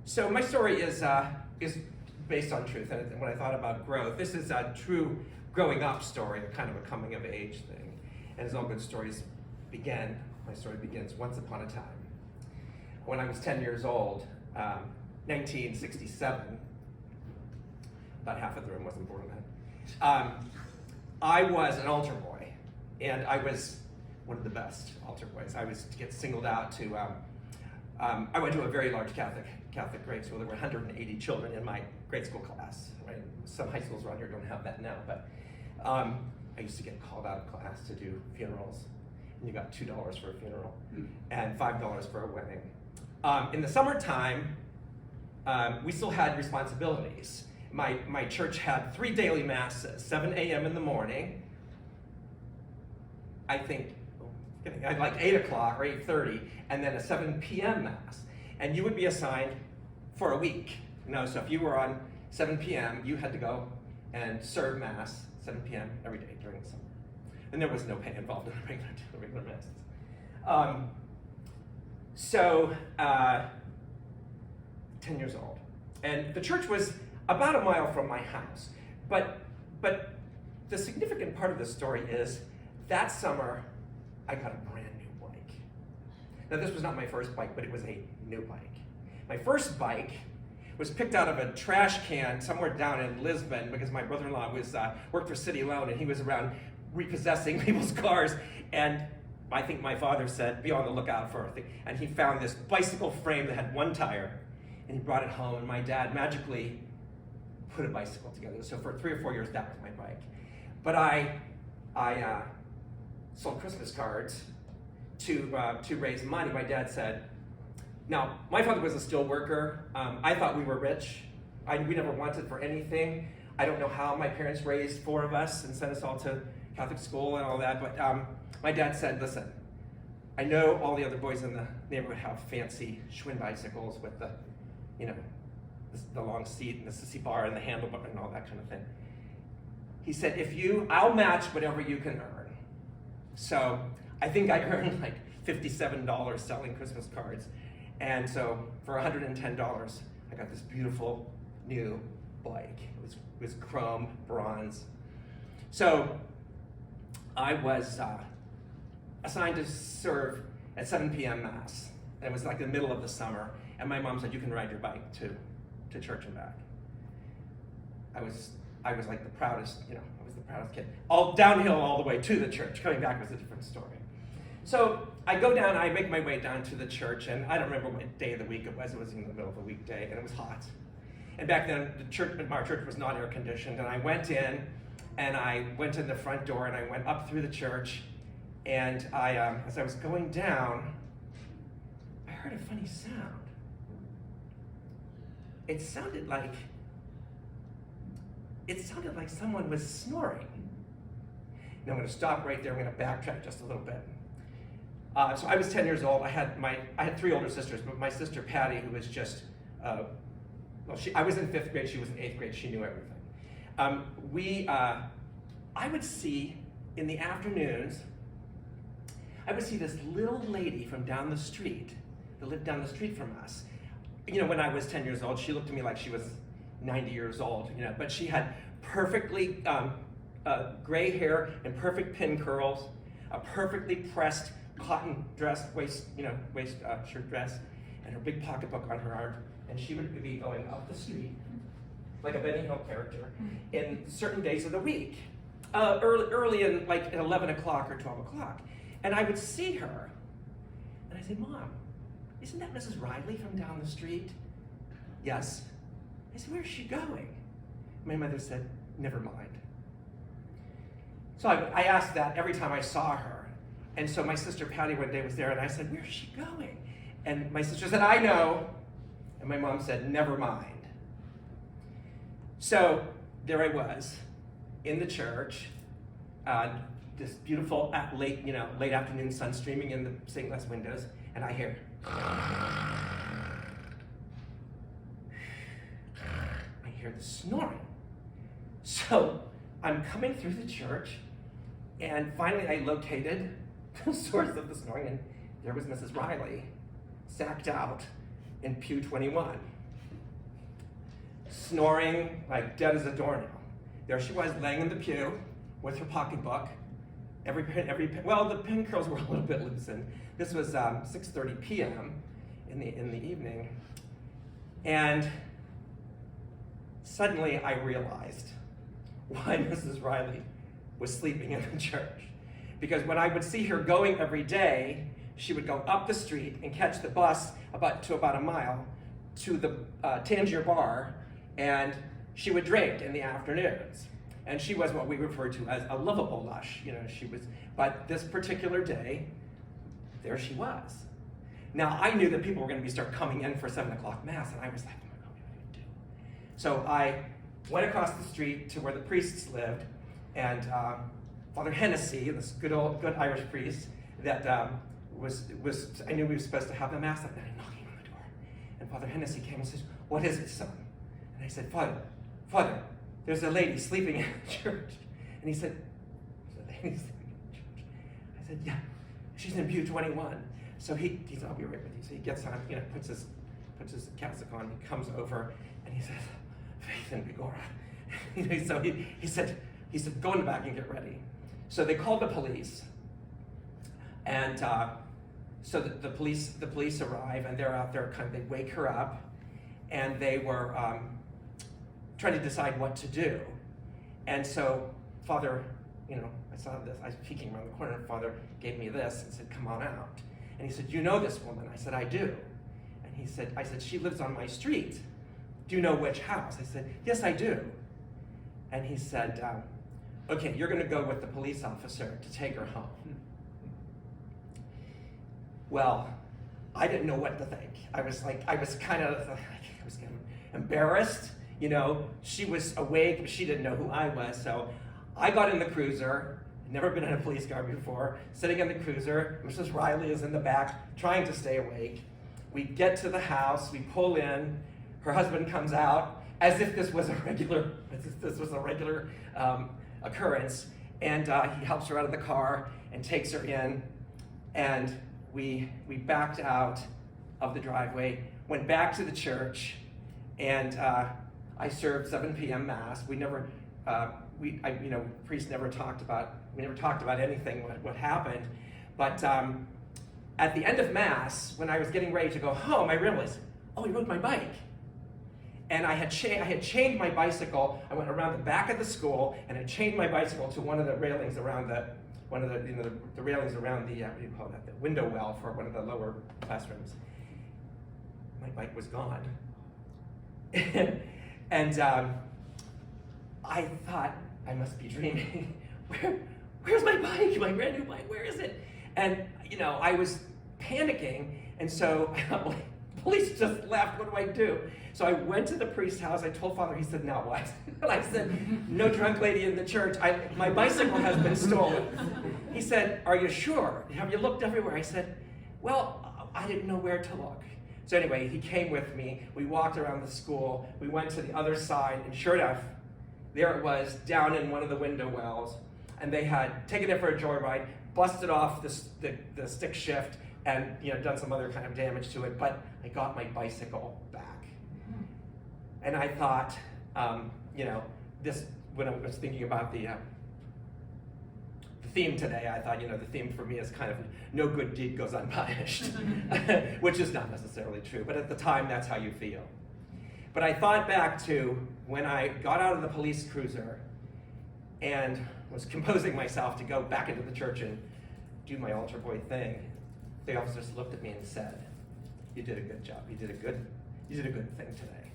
So my story is based on truth, and when I thought about growth, this is a true growing up story, a kind of a coming of age thing. And as all good stories begin, my story begins once upon a time. When I was 10 years old, 1967, about half of the room wasn't born then, I was an altar boy, and I was one of the best altar boys. I was to get singled out to, I went to a very large Catholic grade school. There were 180 children in my grade school class. Right? Some high schools around here don't have that now, but I used to get called out of class to do funerals. And you got $2 for a funeral and $5 for a wedding. In the summertime, we still had responsibilities. My church had 3 daily masses, 7 a.m. in the morning, I think, like 8 o'clock or 8:30, and then a 7 p.m. mass. And you would be assigned for a week. So if you were on 7 p.m., you had to go and serve mass 7 p.m. every day during the summer. And there was no pay involved in the regular masses. 10 years old. And the church was about a mile from my house. But the significant part of the story is that summer, I got a brand new bike. Now this was not my first bike, but it was a new bike. My first bike was picked out of a trash can somewhere down in Lisbon because my brother-in-law worked for City Loan, and he was around repossessing people's cars. And I think my father said, be on the lookout for a thing. And he found this bicycle frame that had one tire, and he brought it home, and my dad magically put a bicycle together. So for 3 or 4 years, that was my bike. But I sold Christmas cards to raise money. My dad said, now, my father was a steel worker. I thought we were rich. We never wanted for anything. I don't know how my parents raised 4 of us and sent us all to Catholic school and all that, but my dad said, listen, I know all the other boys in the neighborhood have fancy Schwinn bicycles with the long seat and the sissy bar and the handlebar and all that kind of thing. He said, I'll match whatever you can earn. So I think I earned like $57 selling Christmas cards. And so for $110, I got this beautiful new bike. It was chrome, bronze. So I was assigned to serve at 7 p.m. Mass. And it was like the middle of the summer. And my mom said, you can ride your bike to church and back. I was like the proudest, I was the proudest kid. All downhill all the way to the church. Coming back was a different story. So I go down, I make my way down to the church, and I don't remember what day of the week it was. It was in the middle of a weekday, and it was hot. And back then, our church was not air conditioned, and I went in, and I went in the front door, and I went up through the church, and as I was going down, I heard a funny sound. It sounded like someone was snoring. Now I'm going to stop right there. I'm going to backtrack just a little bit. So I was 10 years old. I had 3 older sisters, but my sister Patty, who was just, I was in 5th grade, she was in 8th grade, she knew everything. I would see, in the afternoons, I would see this little lady from down the street, that lived down the street from us. When I was 10 years old, she looked to me like she was 90 years old, but she had perfectly gray hair and perfect pin curls, a perfectly pressed cotton dress, shirt dress, and her big pocketbook on her arm, and she would be going up the street like a Benny Hill character in certain days of the week, early in like at 11 o'clock or 12 o'clock. And I would see her, and I said, Mom, isn't that Mrs. Riley from down the street? Yes. I said, where's she going? My mother said, never mind. So I asked that every time I saw her. And so my sister Patty one day was there, and I said, where's she going? And my sister said, I know. And my mom said, never mind. So there I was in the church, this beautiful late afternoon sun streaming in the stained glass windows, and I hear, the snoring. So I'm coming through the church, and finally I located the source of the snoring, and there was Mrs. Riley, sacked out in pew 21. snoring like dead as a doornail. There she was, laying in the pew with her pocketbook. Well, the pin curls were a little bit loosened. This was 6:30 p.m. in the evening, and suddenly I realized why Mrs. Riley was sleeping in the church. Because when I would see her going every day, she would go up the street and catch the bus about a mile to the Tangier bar, and she would drink in the afternoons. And she was what we refer to as a lovable lush. But this particular day, there she was. Now, I knew that people were going to start coming in for 7 o'clock Mass, and I was like, oh my God, what do I do? So I went across the street to where the priests lived, and Father Hennessy, this good Irish priest, that I knew we were supposed to have the Mass that night, knocking on the door. And Father Hennessy came and says, "What is it, son?" And I said, Father, there's a lady sleeping in the church. And he said, "There's a lady sleeping in the church?" I said, "Yeah, she's in pew 21. So he said, "I'll be right with you." So he gets on, puts his cassock on, he comes over, and he says, "Faith and Begorra." So he said, "Go in the back and get ready." So they called the police, and so the police arrive, and they're out there, they wake her up, and they were trying to decide what to do. And so Father, I saw this, I was peeking around the corner, and Father gave me this and said, "Come on out." And he said, "You know this woman?" I said, "I do." And I said, "She lives on my street. Do you know which house?" I said, "Yes, I do." And he said, "Okay, you're going to go with the police officer to take her home." Well, I didn't know what to think. I was kind of embarrassed. She was awake, but she didn't know who I was. So I got in the cruiser. I'd never been in a police car before. Sitting in the cruiser, Mrs. Riley is in the back, trying to stay awake. We get to the house. We pull in. Her husband comes out as if this was a regular occurrence, and he helps her out of the car and takes her in. And we backed out of the driveway, went back to the church, and I served 7 p.m. Mass. Priest never talked about anything what happened, but at the end of Mass, when I was getting ready to go home, I realized, oh, I rode my bike. And I had chained my bicycle. I went around the back of the school and I chained my bicycle to one of the railings around the railings around the what do you call that? The window well for one of the lower classrooms. My bike was gone, and I thought I must be dreaming. Where's my bike? My brand new bike? Where is it? And I was panicking, and so police just left. What do I do? So I went to the priest's house. I told Father. He said, "Now what?" And I said, "No drunk lady in the church. My bicycle has been stolen." He said, "Are you sure? Have you looked everywhere?" I said, "Well, I didn't know where to look." So anyway, he came with me. We walked around the school. We went to the other side, and sure enough, there it was, down in one of the window wells. And they had taken it for a joyride, busted off the stick shift, and done some other kind of damage to it. But I got my bicycle back. And I thought, this, when I was thinking about the theme today, I thought, the theme for me is kind of no good deed goes unpunished, which is not necessarily true, but at the time, that's how you feel. But I thought back to when I got out of the police cruiser and was composing myself to go back into the church and do my altar boy thing. The officers looked at me and said, "You did a good job. You did a good thing today."